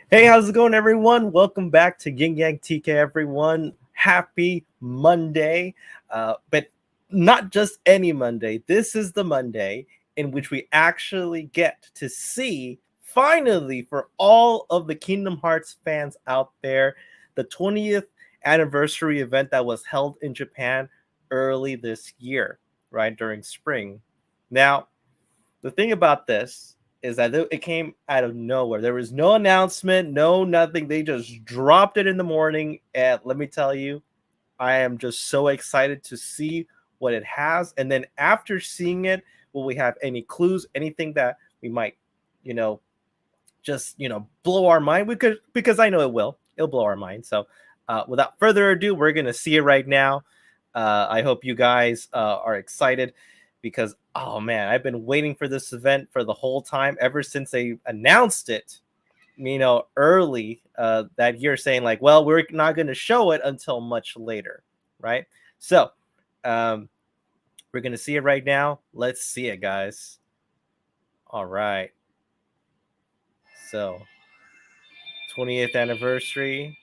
Hey, how's it going, everyone? Welcome back to Yin Yang TK, everyone. Happy Monday. But not just any Monday. This is the Monday in which we actually get to see, finally, for all of the Kingdom Hearts fans out there, the 20th anniversary event that was held in Japan early this year, right, during spring. Now, the thing about this is that it came out of nowhere. There was no announcement, no nothing. They just dropped it in the morning. And let me tell you, I am just so excited to see what it has. And then after seeing it, will we have any clues, anything that we might, you know, blow our mind? We could, because I know it will. It'll blow our mind. So without further ado, we're going to see it right now. I hope you guys are excited because, oh man, I've been waiting for this event for the whole time, ever since they announced it, early that year, saying like, well, we're not going to show it until much later, right? So we're going to see it right now. Let's see it, guys. All right. So 20th anniversary.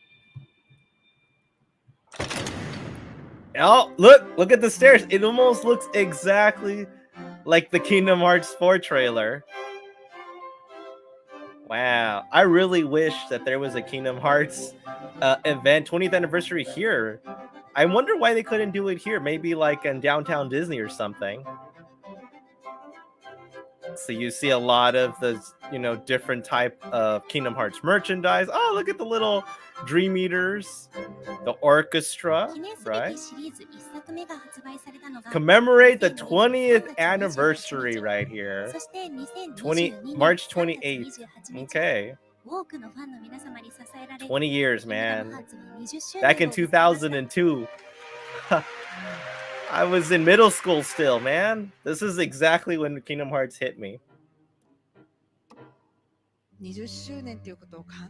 Oh, look at the stairs. It almost looks exactly like the Kingdom Hearts 4 trailer. Wow, I really wish that there was a Kingdom Hearts event 20th anniversary here. I wonder why they couldn't do it here. Maybe like in downtown Disney or something. So you see a lot of the, different type of Kingdom Hearts merchandise. Oh, look at the little Dream Eaters, the orchestra, right? Commemorate the 20th anniversary right here. March 28th. Okay. 20 years, man. Back in 2002. I was in middle school still, man. This is exactly when Kingdom Hearts hit me. Shimomura,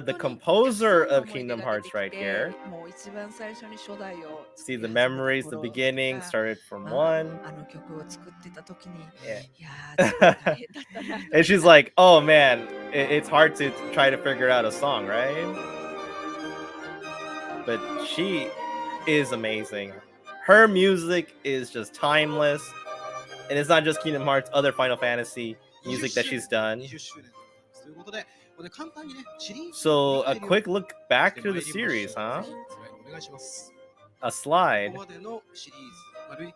the composer of Kingdom Hearts right here. See the memories, the beginning, started from 1. Yeah. And she's like, oh man, it's hard to try to figure out a song, right? But she is amazing. Her music is just timeless. And it's not just Kingdom Hearts, other Final Fantasy music that she's done. So a quick look back to the series, huh? A slide.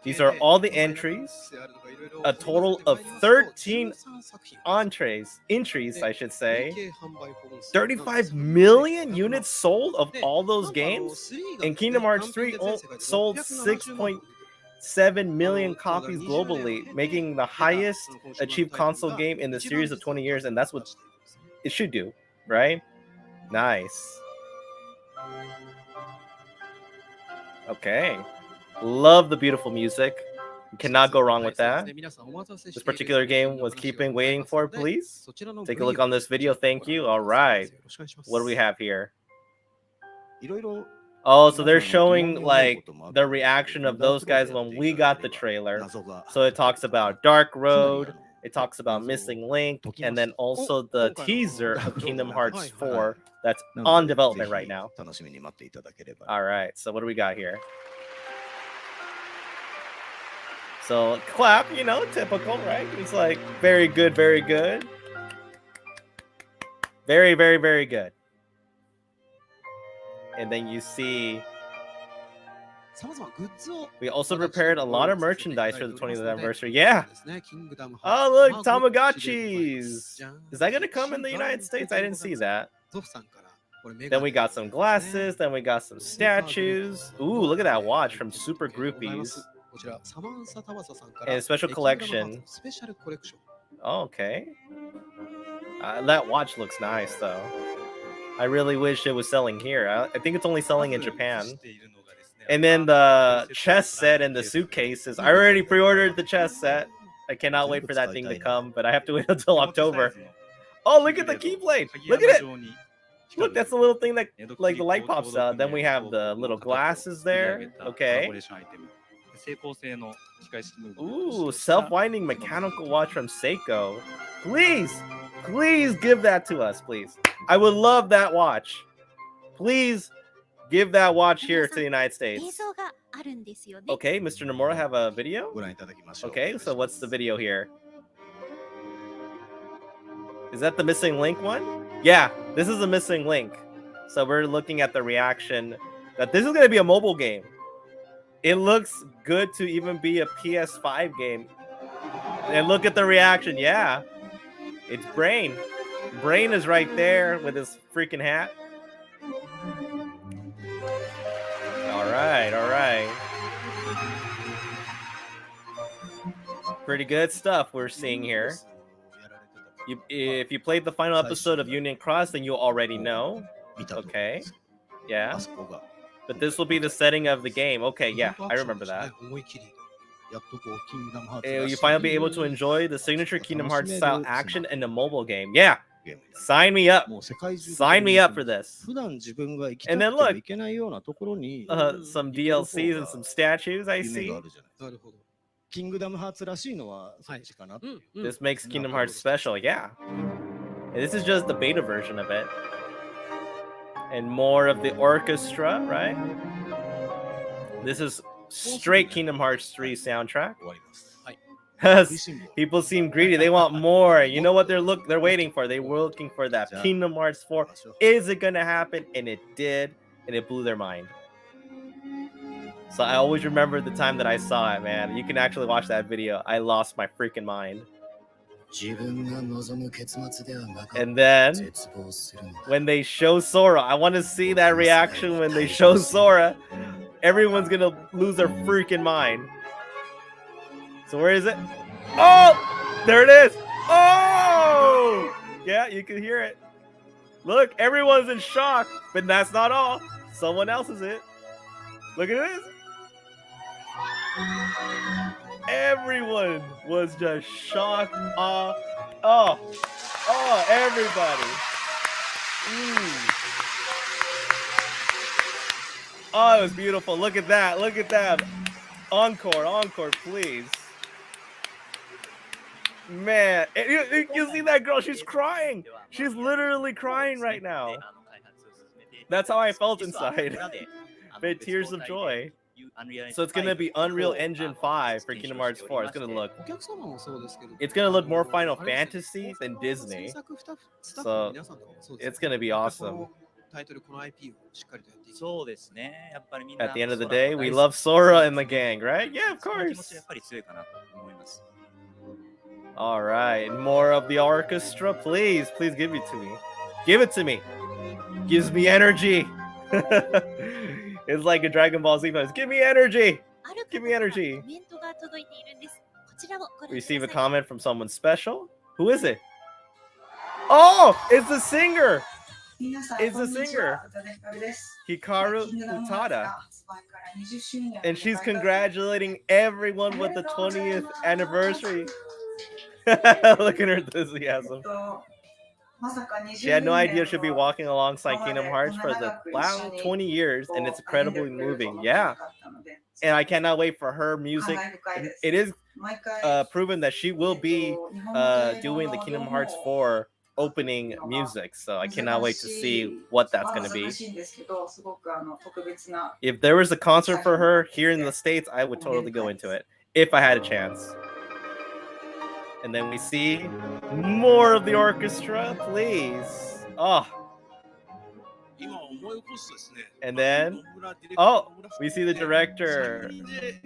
These are all the entries. A total of 13 entries, I should say. 35 million units sold of all those games. And Kingdom Hearts 3 sold 6.7 million copies globally, making the highest achieved console game in the series of 20 years. And that's what it should do, right? Nice. Okay. Love the beautiful music. You cannot go wrong with that. This particular game was keeping waiting for, please. Take a look on this video. Thank you. All right. What do we have here? Oh, so they're showing like the reaction of those guys when we got the trailer. So it talks about Dark Road. It talks about Missing Link. And then also the teaser of Kingdom Hearts 4 that's on development right now. All right. So what do we got here? So clap, typical, right? It's like very good, very good. Very, very, very good. And then you see we also prepared a lot of merchandise for the 20th anniversary. Yeah. Oh, look, Tamagotchis. Is that going to come in the United States? I didn't see that. Then we got some glasses. Then we got some statues. Ooh, look at that watch from Super Groupies. And a special collection. Oh, okay. That watch looks nice, though. I really wish it was selling here. I think it's only selling in Japan. And then the chess set and the suitcases. I already pre-ordered the chess set. I cannot wait for that thing to come, but I have to wait until October. Oh, look at the Keyblade. Look at it. Look, that's the little thing that like the light pops out. Then we have the little glasses there. Okay. Ooh, self-winding mechanical watch from Seiko. Please, Please give that to us, please. I would love that watch. Please give that watch here to the United States. Okay, Mr. Nomura have a video? Okay, so what's the video here? Is that the missing link one? Yeah, this is the missing link. So we're looking at the reaction that this is going to be a mobile game. It looks good to even be a PS5 game. And look at the reaction. Yeah, it's Brain. Brain is right there with his freaking hat. All right, all right. Pretty good stuff we're seeing here. If you played the final episode of Union Cross, then you already know. Okay, yeah. But this will be the setting of the game. Okay, yeah, I remember that. You finally be able to enjoy the signature Kingdom Hearts style action in a mobile game. Yeah, sign me up. Sign me up for this. And then look, some DLCs and some statues I see. This makes Kingdom Hearts special, yeah. And this is just the beta version of it. And more of the orchestra, right? This is straight Kingdom Hearts 3 soundtrack. People seem greedy. They want more. You know what they're waiting for? They were looking for that. Kingdom Hearts 4. Is it gonna happen? And it did, and it blew their mind. So I always remember the time that I saw it, man. You can actually watch that video. I lost my freaking mind. And then when they show Sora, I want to see that reaction when they show Sora. Everyone's gonna lose their freaking mind. So where is it? Oh, there it is. Oh, yeah, you can hear it. Look, everyone's in shock, but that's not all. Someone else is it. Look at this. Everyone was just shocked. Oh, everybody. Oh, it was beautiful. Look at that. Look at that. Encore, please. Man, you see that girl? She's crying. She's literally crying right now. That's how I felt inside. Big tears of joy. So it's gonna be Unreal Engine 5 for Kingdom Hearts 4. It's gonna look more Final Fantasy than Disney. So it's gonna be awesome. At the end of the day, we love Sora and the gang, right? Yeah, of course. All right, more of the orchestra, please give it to me. Give it to me. Gives me energy. It's like a Dragon Ball Z voice. Give me energy. Give me energy. Receive a comment from someone special. Who is it? Oh, it's the singer. It's the singer. Hikaru Utada. And she's congratulating everyone with the 20th anniversary. Look at her enthusiasm. She had no idea she'd be walking alongside Kingdom Hearts for the last 20 years, and it's incredibly moving. Yeah. And I cannot wait for her music. It is proven that she will be doing the Kingdom Hearts 4 opening music, so I cannot wait to see what that's going to be. If there was a concert for her here in the States, I would totally go into it if I had a chance. And then we see more of the orchestra, please. Oh. And then, oh, we see the director.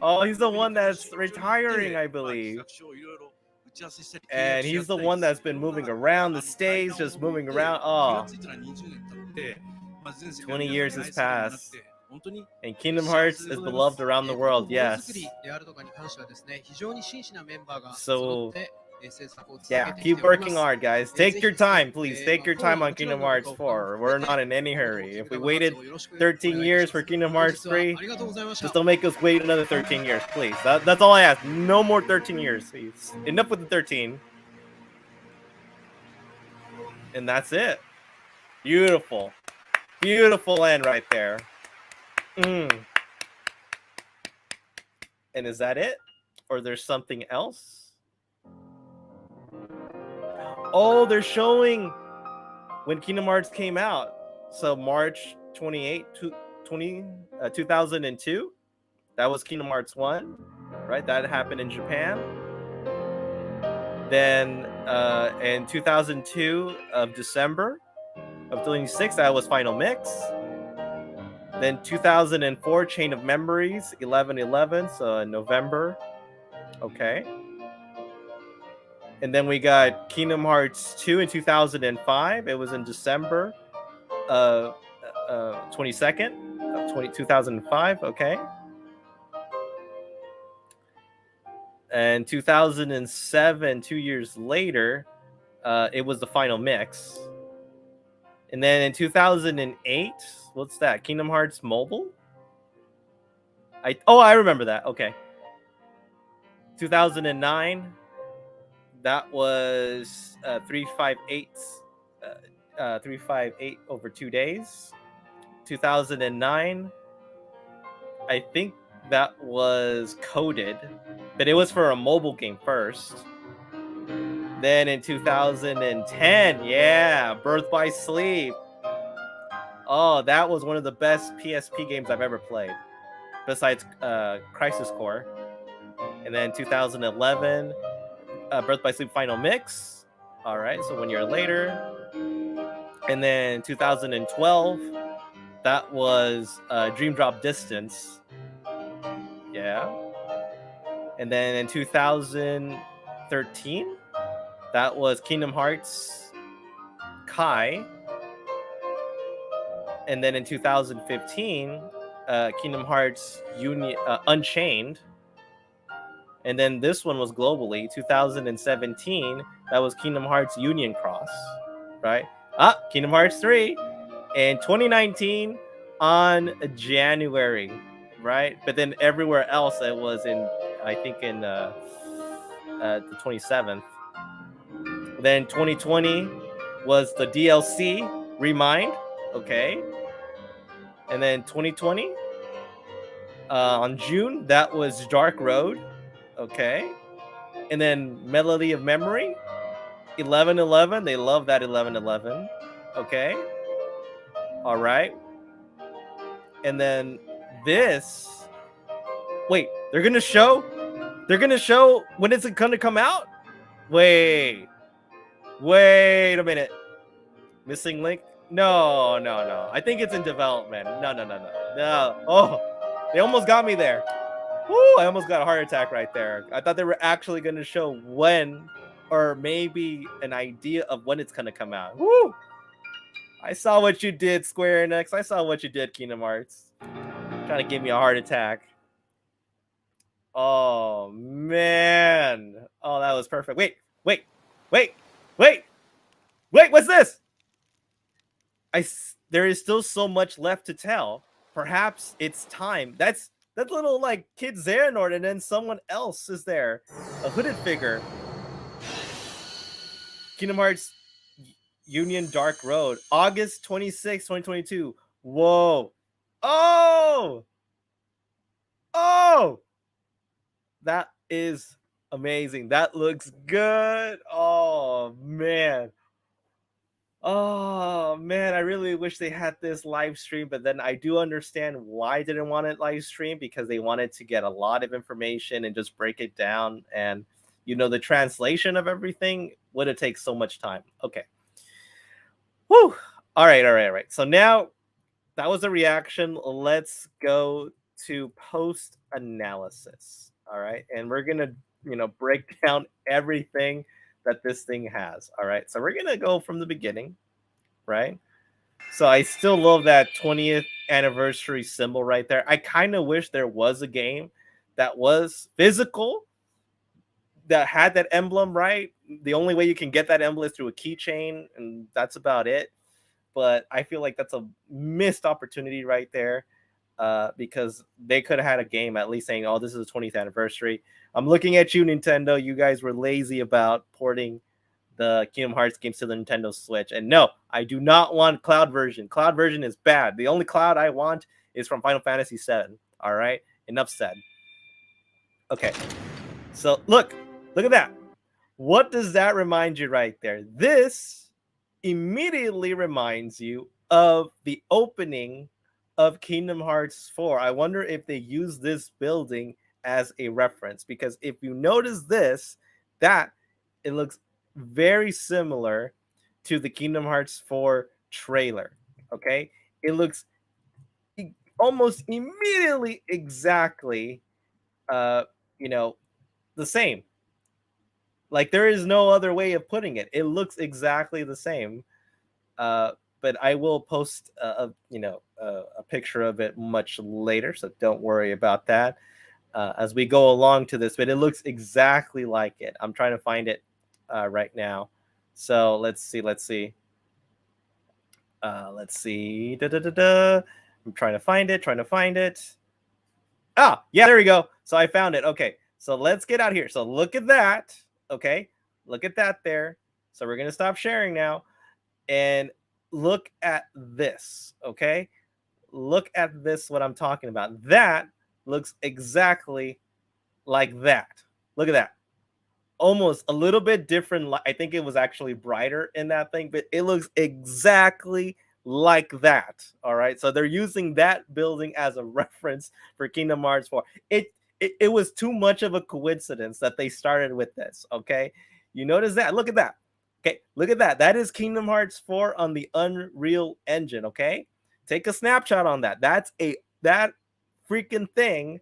Oh, he's the one that's retiring, I believe. And he's the one that's been moving around the stage, just moving around. Oh, 20 years has passed. And Kingdom Hearts is beloved around the world, yes. So, yeah, keep working hard, guys. Take your time, please. Take your time on Kingdom Hearts 4. We're not in any hurry. If we waited 13 years for Kingdom Hearts 3, just don't make us wait another 13 years, please. That's all I ask. No more 13 years, please. Enough with the 13. And that's it. Beautiful. Beautiful end right there. And is that it? Or there's something else? Oh, they're showing when Kingdom Hearts came out. So March 28, 2002. That was Kingdom Hearts 1, right? That happened in Japan. Then in 2002 of December of 26, that was Final Mix. Then 2004, Chain of Memories, 11/11, so in November. Okay. And then we got Kingdom Hearts 2 in 2005. It was in December 22nd of 2005. Okay. And 2007, 2 years later, it was the Final Mix. And then in 2008, what's that? Kingdom Hearts Mobile? I remember that. Okay. 2009, that was 358 358 over 2 days. 2009, I think that was Coded, but it was for a mobile game first. Then in 2010, yeah, Birth by Sleep. Oh, that was one of the best PSP games I've ever played, besides Crisis Core. And then 2011, Birth by Sleep Final Mix. All right, so 1 year later. And then 2012, that was Dream Drop Distance. Yeah. And then in 2013, that was Kingdom Hearts Kai. And then in 2015, Kingdom Hearts Unchained. And then this one was globally 2017. That was Kingdom Hearts Union Cross, right? Kingdom Hearts 3 in 2019 on January, right? But then everywhere else it was in, I think in the 27th. Then 2020 was the DLC Remind, okay. And then 2020 on June, that was Dark Road, okay. And then Melody of Memory, 11/11. They love that 11/11, okay. All right. And then this. Wait, they're gonna show when it's gonna come out. Wait a minute. Missing Link. No. I think it's in development. No. Oh, they almost got me there. Woo, I almost got a heart attack right there. I thought they were actually going to show when, or maybe an idea of when it's going to come out. Woo! I saw what you did, Square Enix. I saw what you did, Kingdom Hearts. Trying to give me a heart attack. Oh, man. Oh, that was perfect. Wait. What's this? There is still so much left to tell. Perhaps it's time. That's that little like kid Xehanort, and then someone else is there, a hooded figure. Kingdom Hearts Union Dark Road, August 26, 2022. Whoa! Oh! That is amazing. That looks good. Oh man. Oh man, I really wish they had this live stream, but then I do understand why I didn't want it live stream, because they wanted to get a lot of information and just break it down, and the translation of everything would have taken so much time. Okay. Whew. All right. So now that was a reaction. Let's go to post analysis. All right, and we're gonna break down everything that this thing has. All right, so we're gonna go from the beginning, right? So I still love that 20th anniversary symbol right there. I kind of wish there was a game that was physical that had that emblem, right? The only way you can get that emblem is through a keychain, and that's about it. But I feel like that's a missed opportunity right there, because they could have had a game at least saying, "Oh, this is the 20th anniversary." I'm looking at you, Nintendo. You guys were lazy about porting the Kingdom Hearts games to the Nintendo Switch. And no, I do not want Cloud version. Cloud version is bad. The only Cloud I want is from Final Fantasy VII. All right? Enough said. Okay. So look at that. What does that remind you right there? This immediately reminds you of the opening of Kingdom Hearts 4. I wonder if they use this building as a reference, because if you notice this, that it looks very similar to the Kingdom Hearts 4 trailer. Okay, it looks almost immediately exactly uh you know the same. Like, there is no other way of putting it. It looks exactly the same. uh but I will post a picture of it much later, so don't worry about that as we go along to this. But it looks exactly like it. I'm trying to find it right now. So let's see. Da, da, da, da. I'm trying to find it. Ah, yeah, there we go. So I found it. Okay, so let's get out here. So look at that. Okay, look at that there. So we're gonna stop sharing now and look at this. Okay, look at this. What I'm talking about. That looks exactly like that. Look at that. Almost a little bit different. I think it was actually brighter in that thing, but it looks exactly like that. All right. So they're using that building as a reference for Kingdom Hearts 4. It was too much of a coincidence that they started with this. Okay. You notice that? Look at that. Okay. Look at that. That is Kingdom Hearts 4 on the Unreal Engine. Okay. Take a snapshot on that. That freaking thing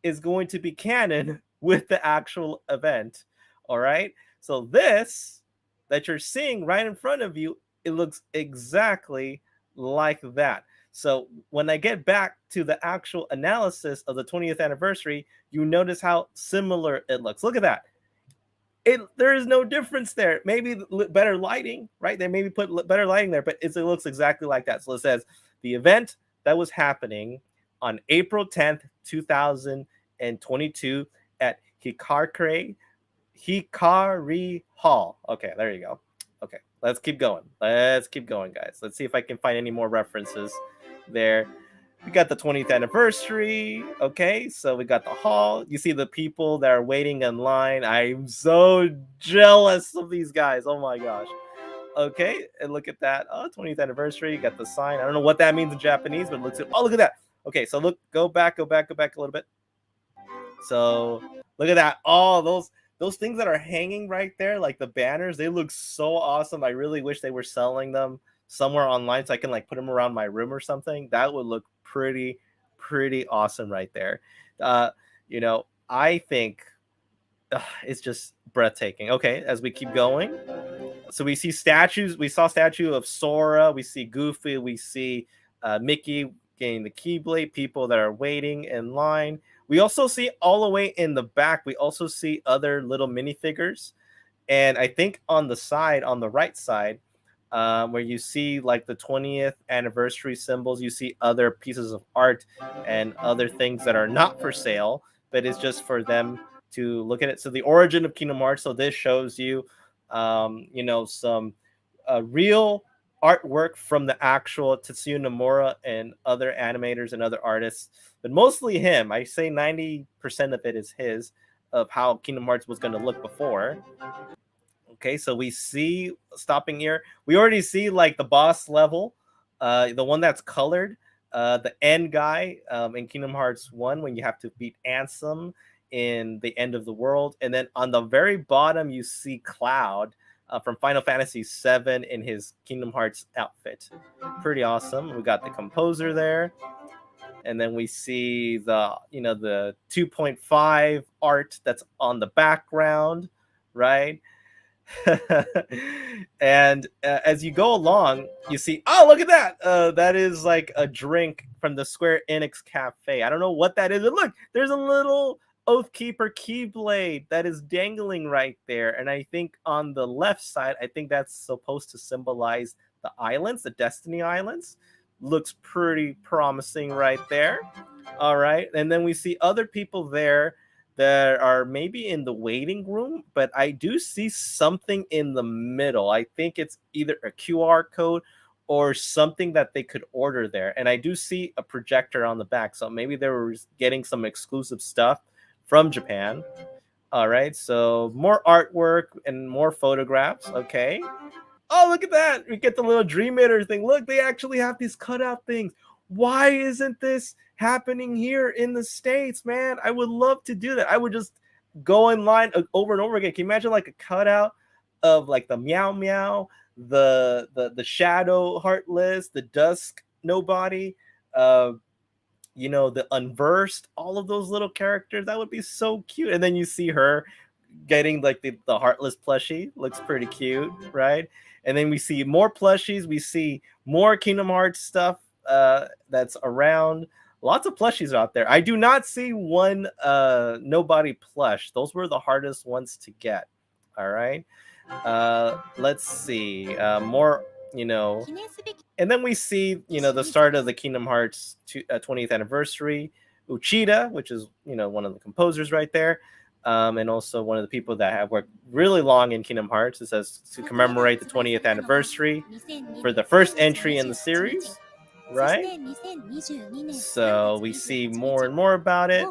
is going to be canon with the actual event. All right. So this that you're seeing right in front of you, it looks exactly like that. So when I get back to the actual analysis of the 20th anniversary, you notice how similar it looks. Look at that. There is no difference there. Maybe better lighting, right? They maybe put better lighting there, but it looks exactly like that. So it says the event that was happening on April 10th, 2022 at Hikari Hall. Okay, there you go. Okay, let's keep going. Guys. Let's see if I can find any more references there. We got the 20th anniversary. Okay, so we got the hall. You see the people that are waiting in line. I'm so jealous of these guys. Oh my gosh. Okay, and look at that. Oh, 20th anniversary. You got the sign. I don't know what that means in Japanese, but look at that. Okay, so go back a little bit. So look at that. Oh, those things that are hanging right there, like the banners, they look so awesome. I really wish they were selling them somewhere online so I can like put them around my room or something. That would look pretty awesome right there. Uh, I think it's just breathtaking. Okay, as we keep going, so we see statues. We saw statue of Sora. We see Goofy. We see Mickey getting the Keyblade. People that are waiting in line. We also see all the way in the back. We also see other little minifigures, and I think on the side, on the right side, where you see like the 20th anniversary symbols, you see other pieces of art and other things that are not for sale, but it's just for them to look at it. So the origin of Kingdom Hearts. So this shows you, some real artwork from the actual Tetsuya Nomura and other animators and other artists, but mostly him. I say 90% of it is his, of how Kingdom Hearts was going to look before. Okay, so we see, stopping here, we already see like the boss level, the one that's colored, the end guy in Kingdom Hearts 1 when you have to beat Ansem in the end of the world. And then on the very bottom, you see Cloud from Final Fantasy VII in his Kingdom Hearts outfit. Pretty awesome. We got the composer there. And then we see the 2.5 art that's on the background, right? And as you go along, you see, oh, look at that. That is like a drink from the Square Enix Cafe. I don't know what that is. But look, there's a little Oathkeeper Keyblade that is dangling right there. And I think on the left side, I think that's supposed to symbolize the islands, the Destiny Islands. Looks pretty promising right there. All right. And then we see other people there that are maybe in the waiting room, but I do see something in the middle. I think it's either a QR code or something that they could order there. And I do see a projector on the back. So maybe they were getting some exclusive stuff from Japan. All right, so more artwork and more photographs. Okay. Oh, look at that. We get the little Dream Eater thing. Look, they actually have these cutout things. Why isn't this happening here in the States, man? I would love to do that. I would just go in line over and over again. Can you imagine like a cutout of like the Meow Meow, the Shadow Heartless, the Dusk Nobody, uh, the Unversed, all of those little characters? That would be so cute. And then you see her getting like the Heartless plushie. Looks pretty cute, right? And then we see more plushies. We see more Kingdom Hearts stuff that's around. Lots of plushies out there. I do not see one Nobody plush. Those were the hardest ones to get. All right. Let's see. More, and then we see, the start of the Kingdom Hearts 20th anniversary. Uchida, which is, one of the composers right there. And also one of the people that have worked really long in Kingdom Hearts. It says to commemorate the 20th anniversary for the first entry in the series, right? So we see more and more about it.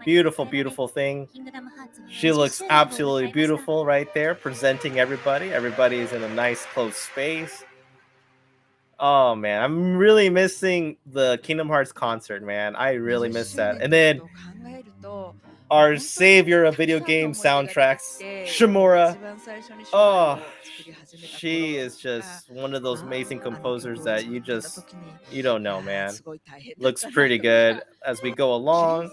Beautiful, beautiful thing. She looks absolutely beautiful right there, presenting everybody. Everybody is in a nice close space. Oh man, I'm really missing the Kingdom Hearts concert, man. I really miss that. And then our savior of video game soundtracks, Shimomura. Oh, she is just one of those amazing composers that you don't know, man. Looks pretty good as we go along.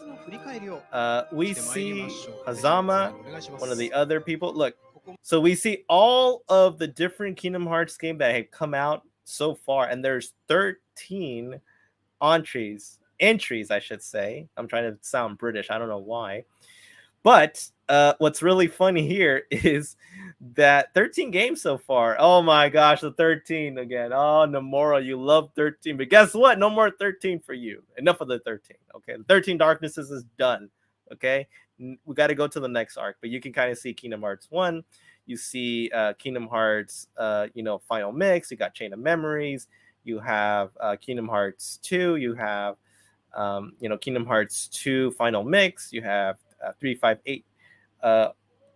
We see Hazama, one of the other people. Look, so we see all of the different Kingdom Hearts games that have come out so far, and there's 13 entries, I should say. I'm trying to sound British. I don't know why. But what's really funny here is that 13 games so far. Oh my gosh, the 13 again. Oh, Nomura, you love 13. But guess what? No more 13 for you. Enough of the 13. Okay, the 13 Darknesses is done. Okay, we got to go to the next arc. But you can kind of see Kingdom Hearts 1. You see Kingdom Hearts, Final Mix. You got Chain of Memories. You have Kingdom Hearts 2. You have, Kingdom Hearts 2 Final Mix. You have 358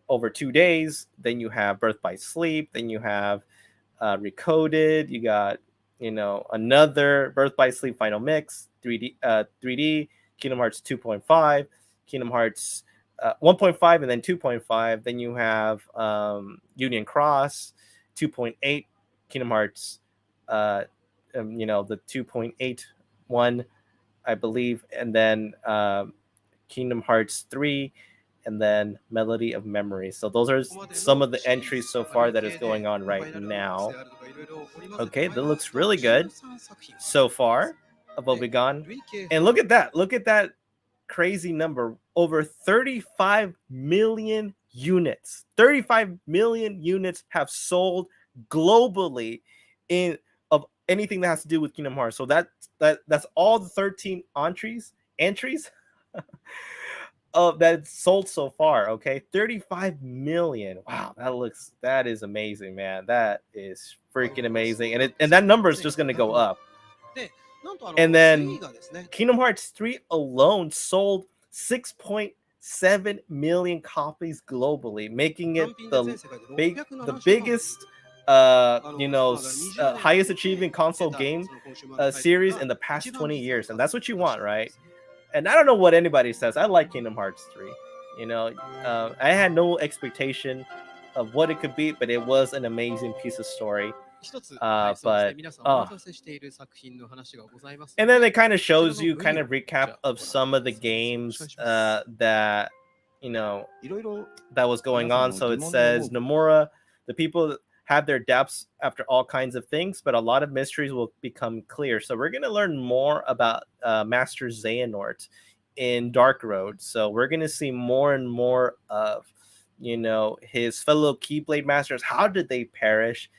over 2 days. Then you have Birth by Sleep. Then you have Recoded. You got, another Birth by Sleep Final Mix, 3D, Kingdom Hearts 2.5, Kingdom Hearts 1.5, and then 2.5. Then you have Union Cross 2.8, Kingdom Hearts, the 2.81, I believe, and then Kingdom Hearts 3, and then Melody of Memory. So those are some of the entries so far that is going on right now. Okay, that looks really good so far of what we gone. And look at that. Look at that crazy number. Over 35 million units. 35 million units have sold globally of anything that has to do with Kingdom Hearts. So that's all the 13 entries that sold so far. Okay, 35 million. Wow, that is amazing, man. That is freaking amazing, and that number is just going to go up. And then Kingdom Hearts 3 alone sold 6.7 million copies globally, making it the biggest highest achieving console game series in the past 20 years. And that's what you want, right? And I don't know what anybody says. I like Kingdom Hearts 3. I had no expectation of what it could be, but it was an amazing piece of story. And then it kind of shows you kind of recap of some of the games that that was going on. So it says Nomura, the people have their depths after all kinds of things, but a lot of mysteries will become clear. So we're going to learn more about Master Xehanort in Dark Road. So we're going to see more and more of his fellow Keyblade masters. How did they perish?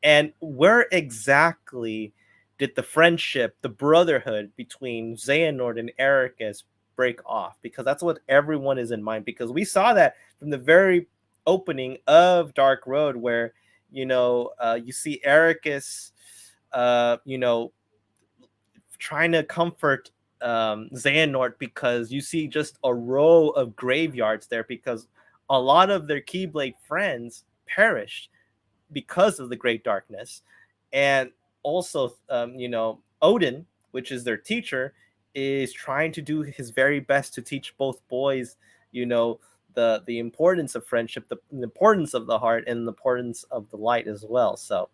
And where exactly did the friendship, the brotherhood between Xehanort and Ericus break off? Because that's what everyone is in mind. Because we saw that from the very opening of Dark Road, where you see Ericus, trying to comfort Xehanort, because you see just a row of graveyards there, because a lot of their Keyblade friends perished because of the Great Darkness. And also, Odin, which is their teacher, is trying to do his very best to teach both boys, the importance of friendship, the importance of the heart, and the importance of the light as well. So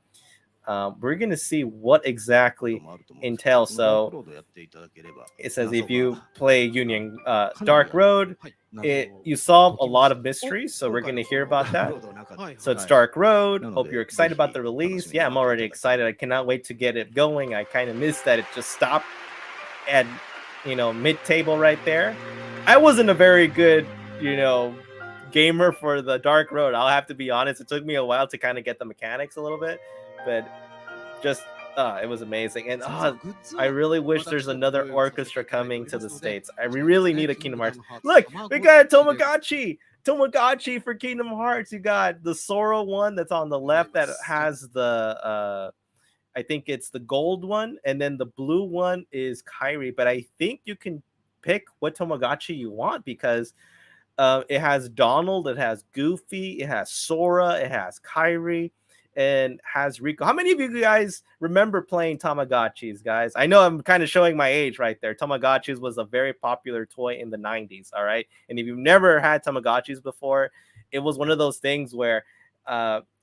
we're going to see what exactly entails. So it says if you play Union Dark Road, you solve a lot of mysteries. So we're going to hear about that. So it's Dark Road. Hope you're excited about the release. Yeah, I'm already excited. I cannot wait to get it going. I kind of missed that it just stopped at mid-table right there. I wasn't a very good gamer for the Dark Road. I'll have to be honest. It took me a while to kind of get the mechanics a little bit, but just it was amazing. And I really wish there's another orchestra coming to the States. I really need a Kingdom Hearts. Look, we got Tomagachi for Kingdom Hearts. You got the Sora one that's on the left that has the I think it's the gold one, and then the blue one is Kairi. But I think you can pick what Tomagachi you want, because it has Donald, it has Goofy, it has Sora, it has Kairi, and has Rico. How many of you guys remember playing Tamagotchis, guys? I know I'm kind of showing my age right there. Tamagotchis was a very popular toy in the 90s, all right? And if you've never had Tamagotchis before, it was one of those things where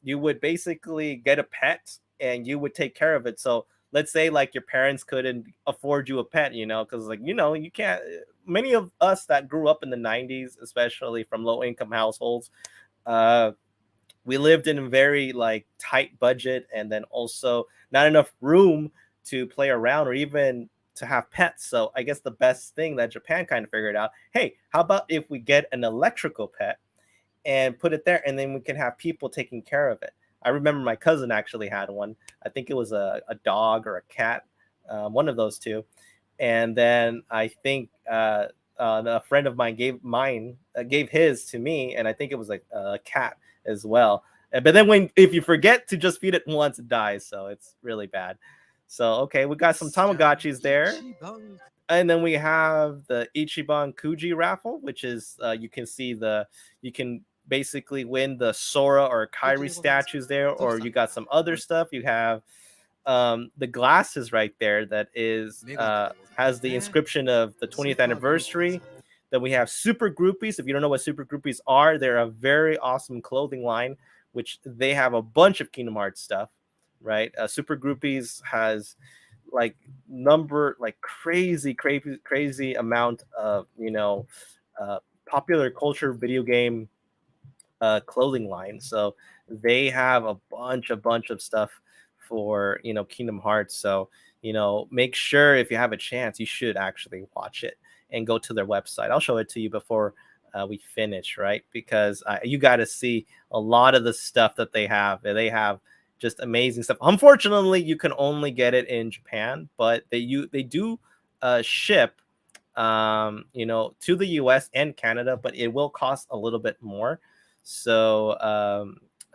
you would basically get a pet and you would take care of it. So let's say like your parents couldn't afford you a pet, because you can't. Many of us that grew up in the 90s, especially from low income households, we lived in a very like tight budget, and then also not enough room to play around or even to have pets. So I guess the best thing that Japan kind of figured out, hey, how about if we get an electrical pet and put it there, and then we can have people taking care of it. I remember my cousin actually had one. I think it was a dog or a cat, one of those two. And then I think a friend of mine gave his to me, and I think it was like a cat as well. But then if you forget to just feed it once, it dies. So it's really bad. So okay, we got some Tamagotchis there. And then we have the Ichiban Kuji raffle, which is you can basically win the Sora or Kairi statues there, or you got some other stuff. You have the glasses right there that is has the inscription of the 20th anniversary. Then we have Super Groupies. If you don't know what Super Groupies are, they're a very awesome clothing line, which they have a bunch of Kingdom Hearts stuff, right? Super Groupies has crazy amount of popular culture video game clothing line. So they have a bunch of stuff for Kingdom Hearts. So make sure if you have a chance, you should actually watch it and go to their website. I'll show it to you before we finish, right? Because you got to see a lot of the stuff that they have. They have just amazing stuff. Unfortunately, you can only get it in Japan, but they do ship to the US and Canada, but it will cost a little bit more. So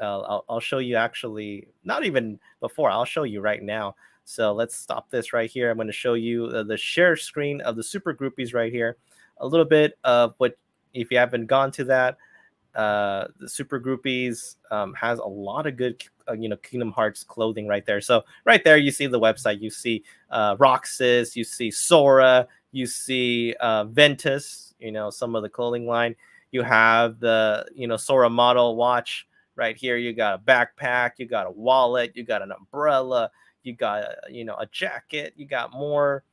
I'll show you, actually not even before, I'll show you right now. So let's stop this right here. I'm going to show you the share screen of the Super Groupies right here. A little bit of what, if you haven't gone to that, the Super Groupies has a lot of good Kingdom Hearts clothing right there. So right there you see the website, you see Roxas, you see Sora, you see Ventus, some of the clothing line. You have the Sora model watch right here. You got a backpack, you got a wallet, you got an umbrella, you got a jacket, you got more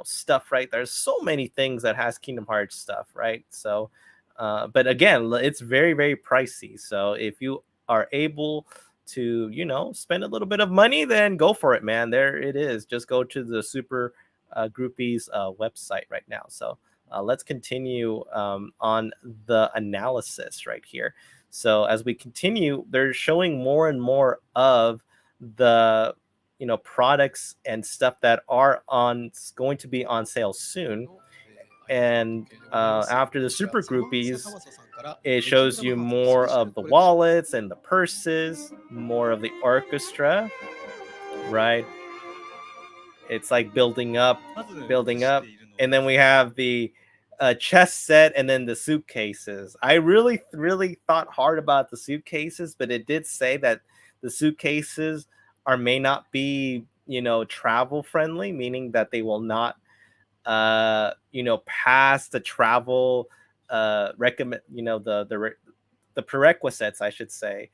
stuff right there. There's so many things that has Kingdom Hearts stuff, right? So but again, it's very, very pricey. So if you are able to spend a little bit of money, then go for it, man. There it is. Just go to the Super Groupies website right now. So let's continue on the analysis right here. So as we continue, they're showing more and more of the products and stuff that are going to be on sale soon. And after the Super Groupies, it shows you more of the wallets and the purses, more of the orchestra, right? It's like building up. And then we have the chess set and then the suitcases. I really thought hard about the suitcases, but it did say that the suitcases may not be, travel friendly, meaning that they will not pass the travel recommend, the prerequisites, I should say.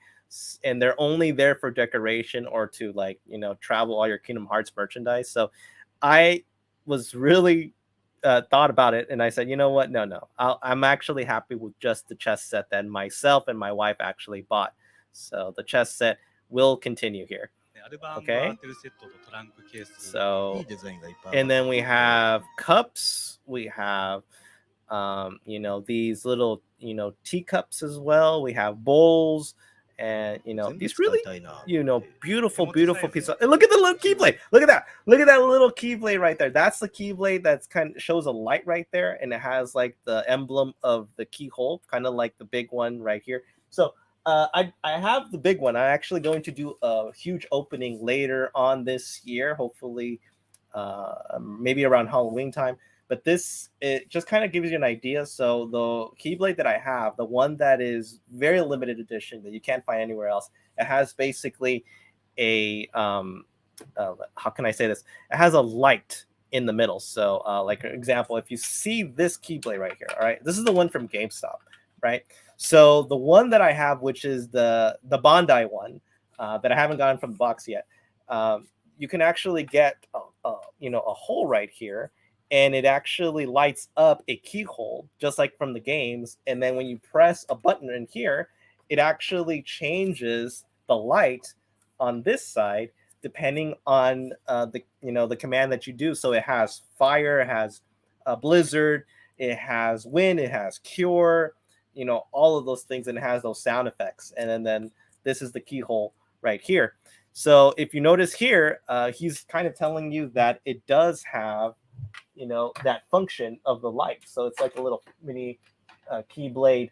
And they're only there for decoration or to travel all your Kingdom Hearts merchandise. So I was really thought about it, and I said, you know what? No. I'm actually happy with just the chess set that myself and my wife actually bought. So the chess set will continue here. Okay. So, and then we have cups. We have, these little, teacups as well. We have bowls. And these really beautiful pieces. And look at the little keyblade. Look at that little keyblade right there. That's the keyblade that's kind of shows a light right there, and it has like the emblem of the keyhole, kind of like the big one right here. So I have the big one. I'm actually going to do a huge opening later on this year, hopefully maybe around Halloween time. But this, it just kind of gives you an idea. So the Keyblade that I have, the one that is very limited edition that you can't find anywhere else, it has basically a, how can I say this? It has a light in the middle. So like an example, if you see this Keyblade right here, all right, this is the one from GameStop, right? So the one that I have, which is the Bandai one that I haven't gotten from the box yet, you can actually get, a hole right here. And it actually lights up a keyhole, just like from the games. And then when you press a button in here, it actually changes the light on this side, depending on the command that you do. So it has fire, it has a blizzard, it has wind, it has cure, all of those things, and it has those sound effects. And then this is the keyhole right here. So if you notice here, he's kind of telling you that it does have that function of the light. So it's like a little mini keyblade,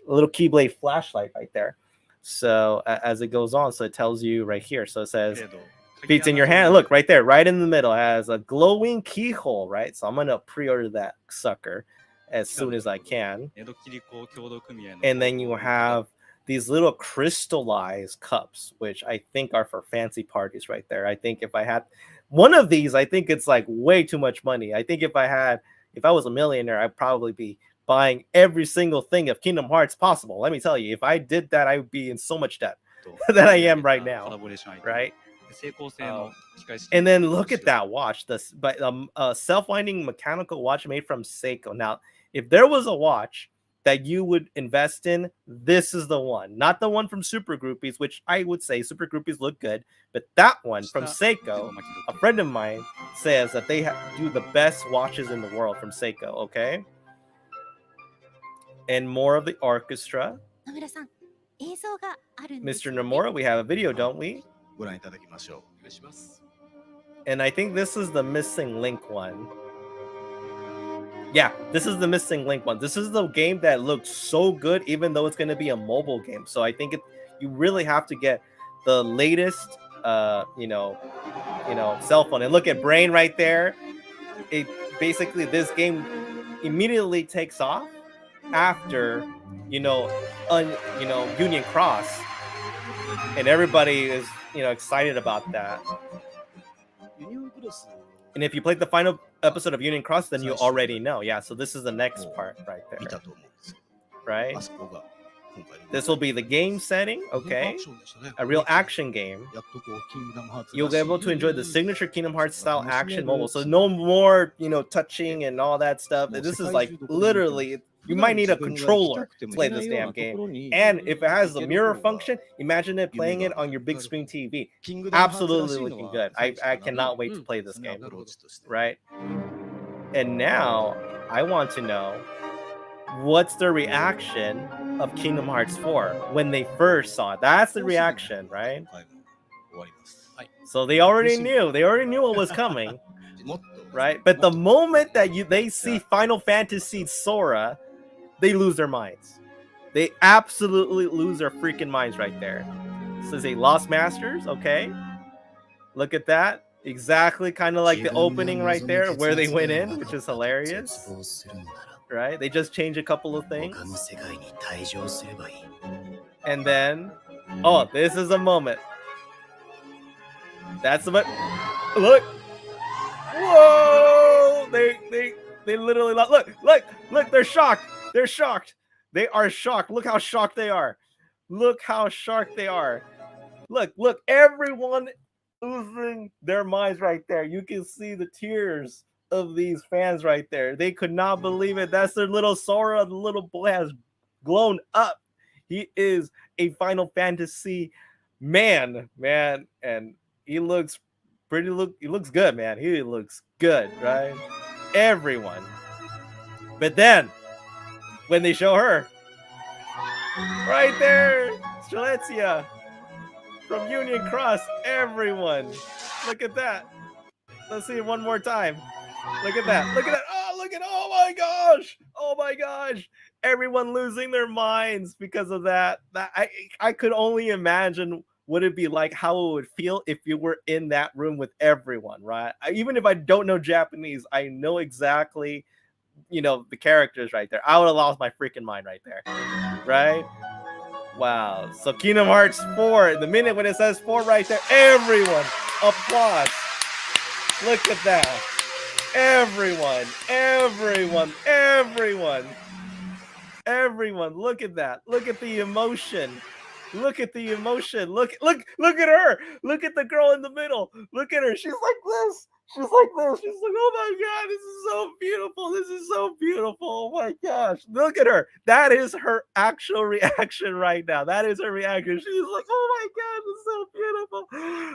a little keyblade flashlight right there. So as it goes on, so it tells you right here. So it says feeds in your hand. Look right there, right in the middle, has a glowing keyhole, right? So I'm gonna pre-order that sucker as soon as I can. And then you have these little crystallized cups, which I think are for fancy parties right there. I think if I had one of these, I think it's like way too much money. I think if I was a millionaire, I'd probably be buying every single thing of Kingdom Hearts possible. Let me tell you, if I did that, I would be in so much debt that I am right now, right? And then look at that watch, this self-winding mechanical watch made from Seiko. Now, if there was a watch that you would invest in, this is the one. Not the one from Super Groupies, which I would say Super Groupies look good, but that one from Seiko, a friend of mine says that they do the best watches in the world from Seiko, okay? And more of the orchestra. Mr. Nomura, we have a video, don't we? And I think this is the missing link one. Yeah, this is the missing link one. This is the game that looks so good, even though it's going to be a mobile game. So I think you really have to get the latest, cell phone. And look at Brain right there. It basically, this game immediately takes off after, Union Cross, and everybody is, excited about that. And if you played the final episode of Union Cross, then you already know. Yeah, so this is the next part right there. Right? This will be the game setting, okay? A real action game. You'll be able to enjoy the signature Kingdom Hearts style action mobile. So no more, touching and all that stuff. This is like literally, you might need a controller to play this damn game. And if it has the mirror function, imagine it playing it on your big screen TV. Absolutely looking good. I cannot wait to play this game, right? And now I want to know, what's the reaction of Kingdom Hearts 4 when they first saw it? That's the reaction, right? So they already knew what was coming, right? But the moment that they see Final Fantasy Sora, they lose their minds. They absolutely lose their freaking minds right there. This is a Lost Masters, okay? Look at that. Exactly, kind of like the opening right there where they went in, which is hilarious. Right? They just changed a couple of things. And then, oh, this is a moment. That's the moment. Look. Whoa! They literally look, they're shocked. They're shocked. They are shocked. Look how shocked they are. Look how shocked they are. Look, everyone losing their minds right there. You can see the tears of these fans right there. They could not believe it. That's their little Sora. The little boy has grown up. He is a Final Fantasy man, and he looks he looks good, man. He looks good, right? Everyone. But then when they show her right there, Strelitzia from Union Cross, everyone. Look at that. Let's see it one more time. Look at that. Look at that. Oh my gosh. Oh my gosh. Everyone losing their minds because of that. I could only imagine what it'd be like, how it would feel if you were in that room with everyone, right? Even if I don't know Japanese, I know exactly, the characters right there. I would have lost my freaking mind right there, right? Wow. So Kingdom Hearts 4, the minute when it says 4 right there, everyone applause. Look at that. Everyone, look at that. Look at the emotion. Look at the emotion. Look at her. Look at the girl in the middle. Look at her. She's like this. She's like, oh my God, this is so beautiful. This is so beautiful. Oh my gosh. Look at her. That is her actual reaction right now. That is her reaction. She's like, oh my God, this is so beautiful.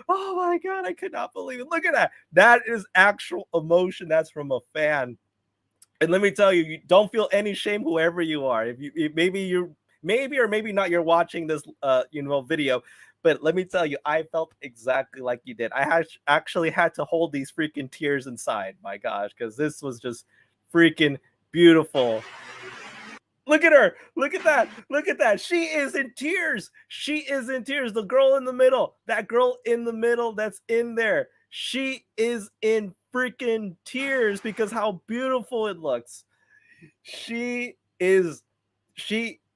Oh my God, I could not believe it. Look at that. That is actual emotion. That's from a fan. And let me tell you, you don't feel any shame, whoever you are. If maybe or maybe not, you're watching this video, but let me tell you, I felt exactly like you did. I actually had to hold these freaking tears inside. My gosh, because this was just freaking beautiful. Look at her. Look at that. Look at that. She is in tears. She is in tears. The girl in the middle, that girl in the middle that's in there, she is in freaking tears because how beautiful it looks. She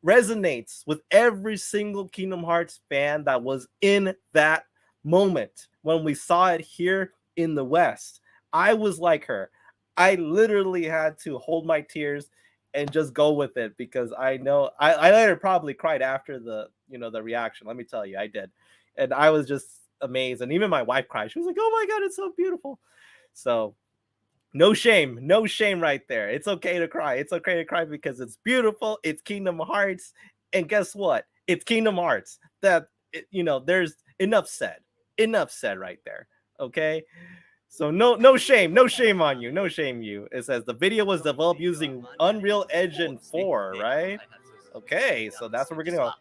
resonates with every single Kingdom Hearts fan that was in that moment when we saw it here in the West. I was like her. I literally had to hold my tears and just go with it because I know I later probably cried after the reaction. Let me tell you, I did. And I was just amazed. And even my wife cried. She was like, oh my God, it's so beautiful. So no shame right there. It's okay to cry. It's okay to cry because it's beautiful. It's Kingdom Hearts. And guess what? It's Kingdom Hearts. There's enough said right there. Okay. So no shame on you. No shame you. It says the video was developed using Unreal Engine 4, right? Okay, so that's what we're gonna go.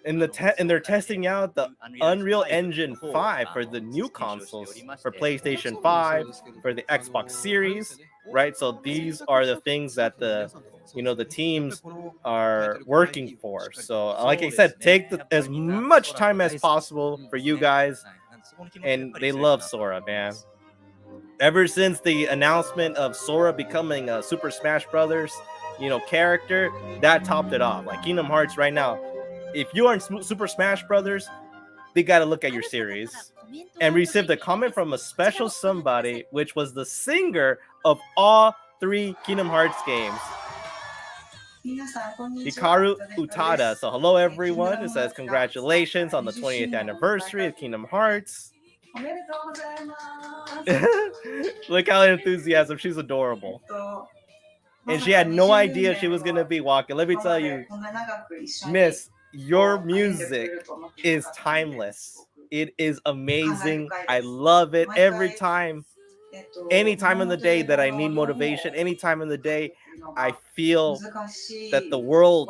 And they're testing out the Unreal Engine 5 for the new consoles, for PlayStation 5, for the Xbox Series, right? So these are the things that the teams are working for. So like I said, take as much time as possible for you guys. And they love Sora, man. Ever since the announcement of Sora becoming a Super Smash Brothers, character, that topped it off. Like Kingdom Hearts right now, if you are in Super Smash Brothers, they got to look at your series. And received a comment from a special somebody, which was the singer of all 3 Kingdom Hearts games, Hikaru Utada. So hello everyone. It says congratulations on the 20th anniversary of Kingdom Hearts. Look how enthusiasm. She's adorable. And she had no idea she was going to be walking. Let me tell you, Miss, your music is timeless. It is amazing. I love it every time. Any time in the day that I need motivation, any time in the day I feel that the world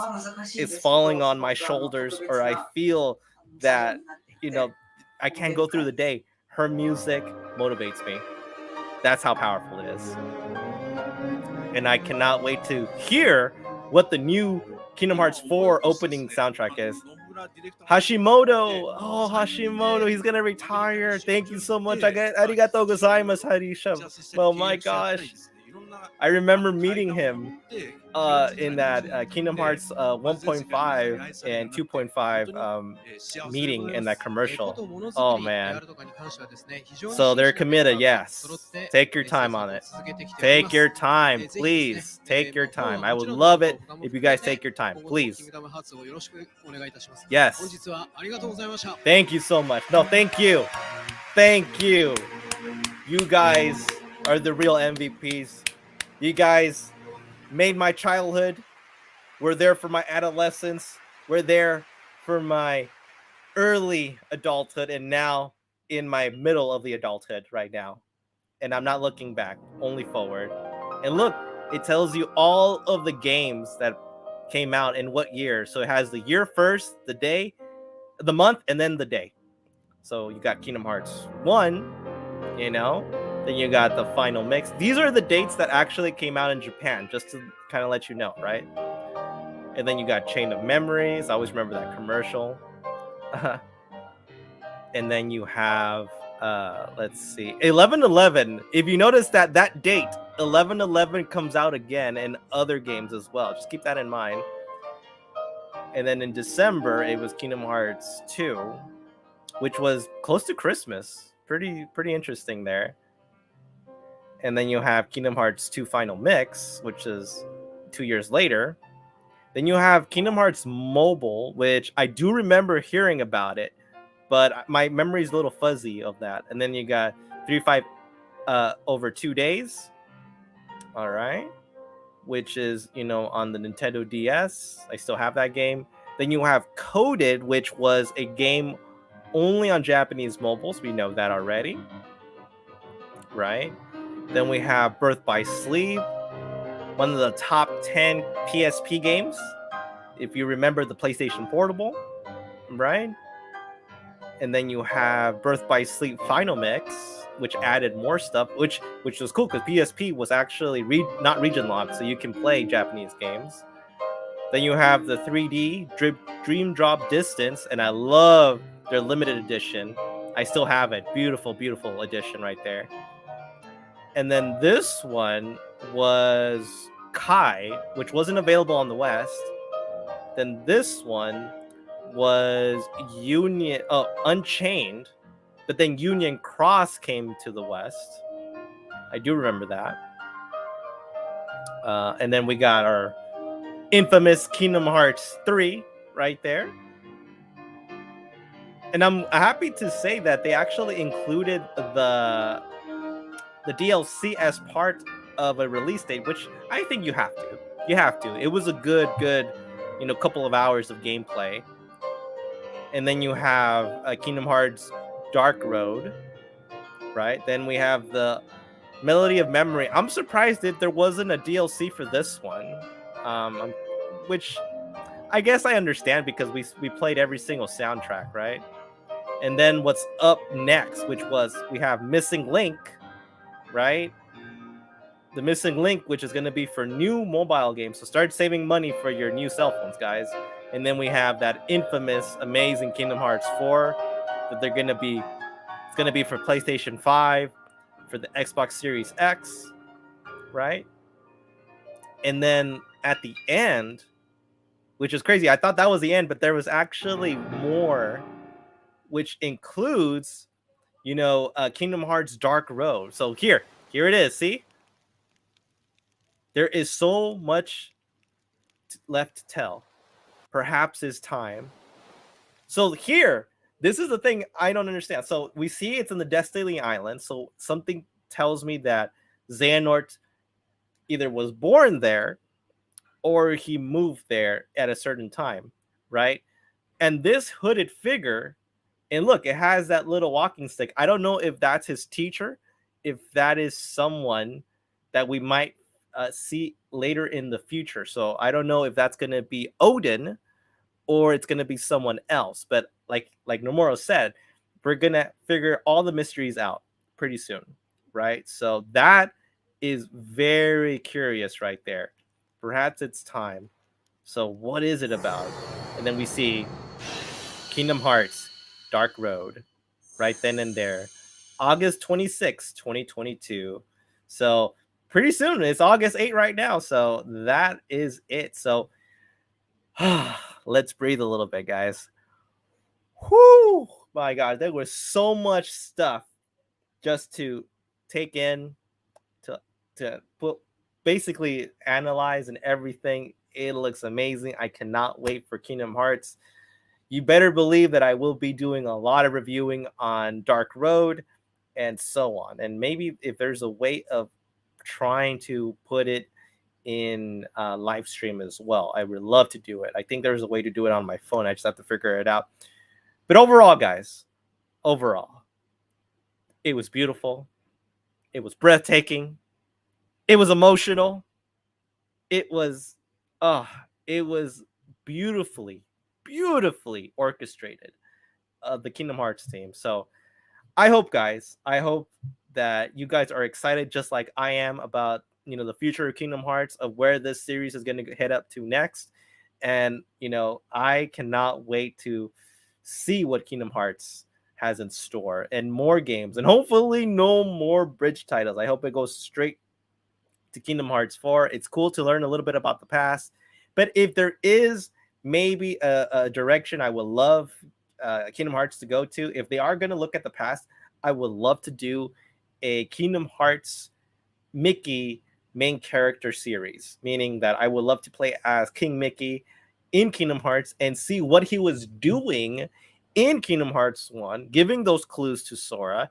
is falling on my shoulders, or I feel that, I can't go through the day. Her music motivates me. That's how powerful it is. And I cannot wait to hear what the new Kingdom Hearts 4 opening soundtrack is. Hashimoto. Oh, Hashimoto. He's gonna retire. Thank you so much. Arigatou gozaimasu, Harisha. Well, my gosh. I remember meeting him in that Kingdom Hearts 1.5 and 2.5 meeting in that commercial. Oh man. So they're committed, yes. Take your time on it. Take your time, please. Take your time. I would love it if you guys take your time, please. Yes. Thank you so much. No, thank you. Thank you. You guys are the real MVPs. You guys made my childhood. We're there for my adolescence. We're there for my early adulthood, and now in my middle of the adulthood right now. And I'm not looking back, only forward. And look, it tells you all of the games that came out in what year. So it has the year first, the day, the month, and then the day. So you got Kingdom Hearts 1, you know, then you got the final mix. These are the dates that actually came out in Japan, just to kind of let you know, right? And then you got Chain of Memories. I always remember that commercial. And then you have, let's see, 11/11. If you notice that date, 11/11 comes out again in other games as well. Just keep that in mind. And then in December, it was Kingdom Hearts 2, which was close to Christmas. Pretty interesting there. And then you have Kingdom Hearts 2 Final Mix, which is 2 years later. Then you have Kingdom Hearts Mobile, which I do remember hearing about it, but my memory is a little fuzzy of that. And then you got 3-5 over 2 days. All right. Which is, you know, on the Nintendo DS. I still have that game. Then you have Coded, which was a game only on Japanese mobiles. We know that already. Right. Then we have Birth by Sleep, one of the top 10 PSP games, if you remember the PlayStation Portable, right? And then you have Birth by Sleep Final Mix, which added more stuff, which was cool because PSP was actually not region locked, so you can play Japanese games. Then you have the 3D Dream Drop Distance, and I love their limited edition. I still have it. Beautiful, beautiful edition right there. And then this one was Kai, which wasn't available on the West. Then this one was Unchained, but then Union Cross came to the West. I do remember that. And then we got our infamous Kingdom Hearts 3 right there. And I'm happy to say that they actually included the DLC as part of a release date, which I think you have to. You have to. It was a good, you know, couple of hours of gameplay. And then you have Kingdom Hearts Dark Road, right? Then we have the Melody of Memory. I'm surprised that there wasn't a DLC for this one, which I guess I understand because we played every single soundtrack, right? And then what's up next, which was we have Missing Link, right? The Missing Link, which is going to be for new mobile games. So start saving money for your new cell phones, guys. And then we have that infamous, amazing Kingdom Hearts 4 that it's going to be for PlayStation 5, for the Xbox Series X, right? And then at the end, which is crazy, I thought that was the end, but there was actually more, which includes, you know, Kingdom Hearts Dark Road. So here it is. See, there is so much left to tell. Perhaps it's time. So here, this is the thing I don't understand. So we see it's in the Destiny Island. So something tells me that Xehanort either was born there or he moved there at a certain time, right? And this hooded figure, and look, it has that little walking stick. I don't know if that's his teacher, if that is someone that we might see later in the future. So I don't know if that's going to be Odin or it's going to be someone else. But like Nomura said, we're going to figure all the mysteries out pretty soon, right? So that is very curious right there. Perhaps it's time. So what is it about? And then we see Kingdom Hearts Dark Road, right then and there, August 26, 2022. So pretty soon, it's August 8 right now. So that is it. So let's breathe a little bit, guys. Whoo! My God, there was so much stuff just to take in, to put, basically analyze and everything. It looks amazing. I cannot wait for Kingdom Hearts. You better believe that I will be doing a lot of reviewing on Dark Road and so on. And maybe if there's a way of trying to put it in live stream as well, I would love to do it. I think there's a way to do it on my phone. I just have to figure it out. But overall, guys, overall, it was beautiful. It was breathtaking. It was emotional. It was, it was beautifully, beautifully orchestrated. The Kingdom Hearts team. So I hope, guys, I hope that you guys are excited just like I am about, the future of Kingdom Hearts, of where this series is going to head up to next. And, I cannot wait to see what Kingdom Hearts has in store and more games, and hopefully no more bridge titles. I hope it goes straight to Kingdom Hearts 4. It's cool to learn a little bit about the past, but if there is maybe a direction I would love Kingdom Hearts to go to, if they are going to look at the past, I would love to do a Kingdom Hearts Mickey main character series, meaning that I would love to play as King Mickey in Kingdom Hearts and see what he was doing in Kingdom Hearts 1, giving those clues to Sora,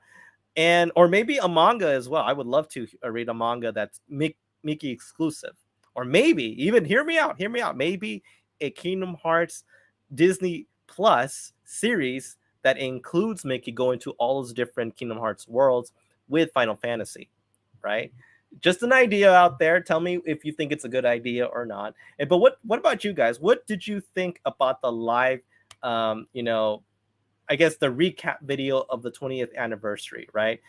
and or maybe a manga as well. I would love to read a manga that's Mickey exclusive, or maybe even hear me out, maybe a Kingdom Hearts Disney Plus series that includes Mickey going to all those different Kingdom Hearts worlds with Final Fantasy, right? Just an idea out there. Tell me if you think it's a good idea or not. But what about you guys? What did you think about the live, I guess the recap video of the 20th anniversary, right?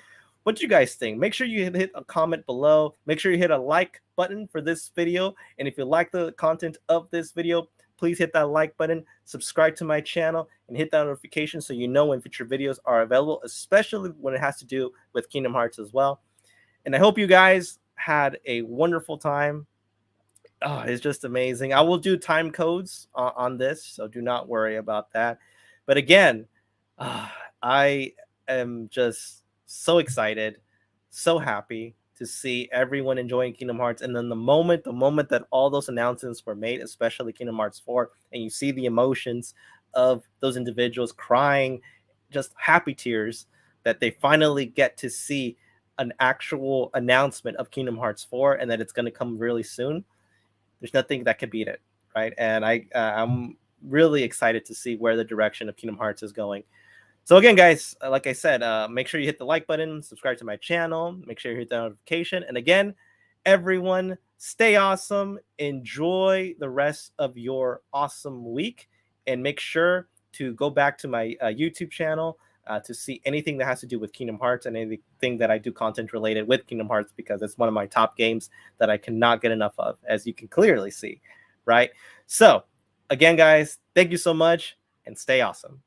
What do you guys think? Make sure you hit a comment below. Make sure you hit a like button for this video. And if you like the content of this video, please hit that like button, subscribe to my channel, and hit that notification so you know when future videos are available, especially when it has to do with Kingdom Hearts as well. And I hope you guys had a wonderful time. Oh, it's just amazing. I will do time codes on this, so do not worry about that. But again, I am just so excited, so happy to see everyone enjoying Kingdom Hearts. And then the moment that all those announcements were made, especially Kingdom Hearts 4, and you see the emotions of those individuals crying, just happy tears that they finally get to see an actual announcement of Kingdom Hearts 4 and that it's going to come really soon. There's nothing that could beat it, right? And I'm really excited to see where the direction of Kingdom Hearts is going. So again, guys, like I said, make sure you hit the like button, subscribe to my channel, make sure you hit the notification. And again, everyone, stay awesome, enjoy the rest of your awesome week, and make sure to go back to my YouTube channel to see anything that has to do with Kingdom Hearts and anything that I do content related with Kingdom Hearts, because it's one of my top games that I cannot get enough of, as you can clearly see, right? So again, guys, thank you so much and stay awesome.